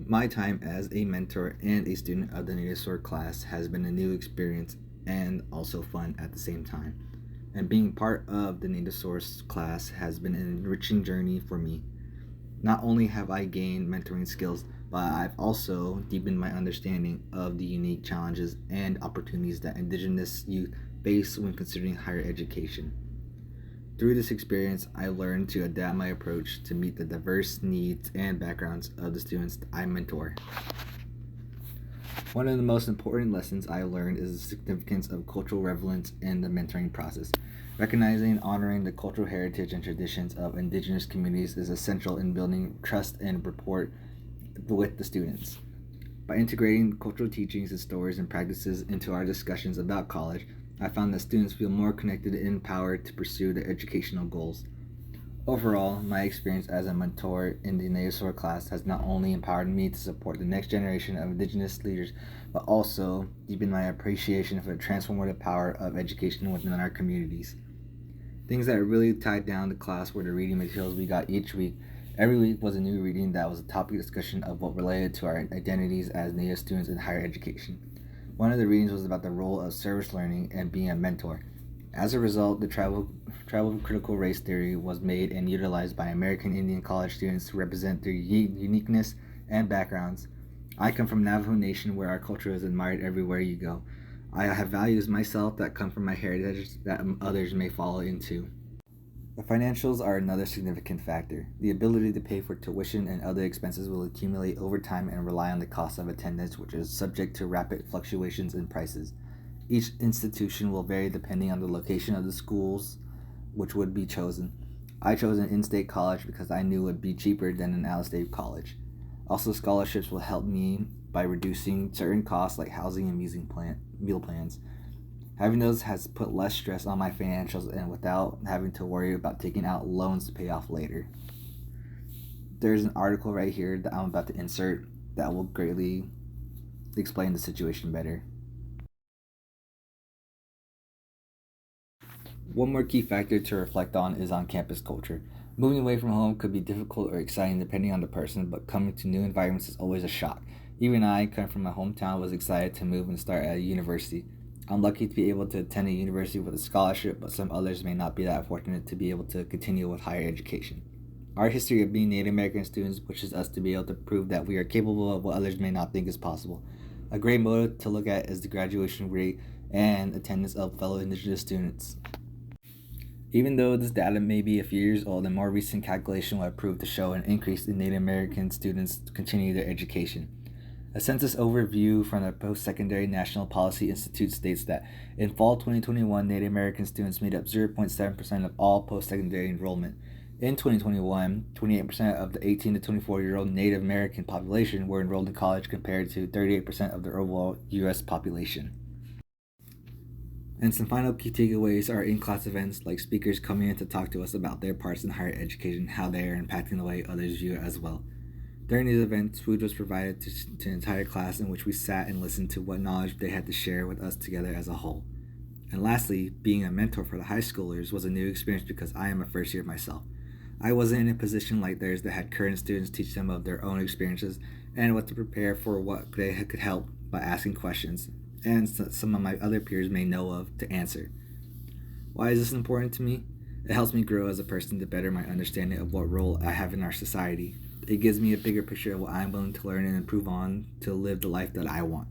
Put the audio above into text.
My time as a mentor and a student of the Native SOAR class has been a new experience and also fun at the same time. And being part of the Native Source class has been an enriching journey for me. Not only have I gained mentoring skills, but I've also deepened my understanding of the unique challenges and opportunities that Indigenous youth face when considering higher education. Through this experience, I learned to adapt my approach to meet the diverse needs and backgrounds of the students I mentor. One of the most important lessons I learned is the significance of cultural relevance in the mentoring process. Recognizing and honoring the cultural heritage and traditions of Indigenous communities is essential in building trust and rapport with the students. By integrating cultural teachings and stories and practices into our discussions about college, I found that students feel more connected and empowered to pursue their educational goals. Overall, my experience as a mentor in the Native Soar class has not only empowered me to support the next generation of Indigenous leaders, but also deepened my appreciation for the transformative power of education within our communities. Things that really tied down the class were the reading materials we got each week. Every week was a new reading that was a topic discussion of what related to our identities as Native students in higher education. One of the readings was about the role of service learning and being a mentor. As a result, the tribal critical race theory was made and utilized by American Indian college students to represent their uniqueness and backgrounds. I come from Navajo Nation where our culture is admired everywhere you go. I have values myself that come from my heritage that others may follow into. The financials are another significant factor. The ability to pay for tuition and other expenses will accumulate over time and rely on the cost of attendance, which is subject to rapid fluctuations in prices. Each institution will vary depending on the location of the schools which would be chosen. I chose an in-state college because I knew it would be cheaper than an out-of-state college. Also, scholarships will help me by reducing certain costs like housing and meal plans. Having those has put less stress on my financials and without having to worry about taking out loans to pay off later. There's an article right here that I'm about to insert that will greatly explain the situation better. One more key factor to reflect on is on campus culture. Moving away from home could be difficult or exciting depending on the person, but coming to new environments is always a shock. Even I, coming from my hometown, was excited to move and start at a university. I'm lucky to be able to attend a university with a scholarship, but some others may not be that fortunate to be able to continue with higher education. Our history of being Native American students pushes us to be able to prove that we are capable of what others may not think is possible. A great motive to look at is the graduation rate and attendance of fellow Indigenous students. Even though this data may be a few years old, a more recent calculation will prove to show an increase in Native American students to continue their education. A census overview from the Post-Secondary National Policy Institute states that in fall 2021, Native American students made up 0.7% of all post-secondary enrollment. In 2021, 28% of the 18 to 24-year-old Native American population were enrolled in college compared to 38% of the overall U.S. population. And some final key takeaways are in-class events like speakers coming in to talk to us about their parts in higher education, how they are impacting the way others view it as well. During these events, food was provided to the entire class in which we sat and listened to what knowledge they had to share with us together as a whole. And lastly, being a mentor for the high schoolers was a new experience because I am a first year myself. I wasn't in a position like theirs that had current students teach them of their own experiences and what to prepare for what they could help by asking questions, and some of my other peers may know of to answer. Why is this important to me? It helps me grow as a person to better my understanding of what role I have in our society. It gives me a bigger picture of what I'm willing to learn and improve on to live the life that I want.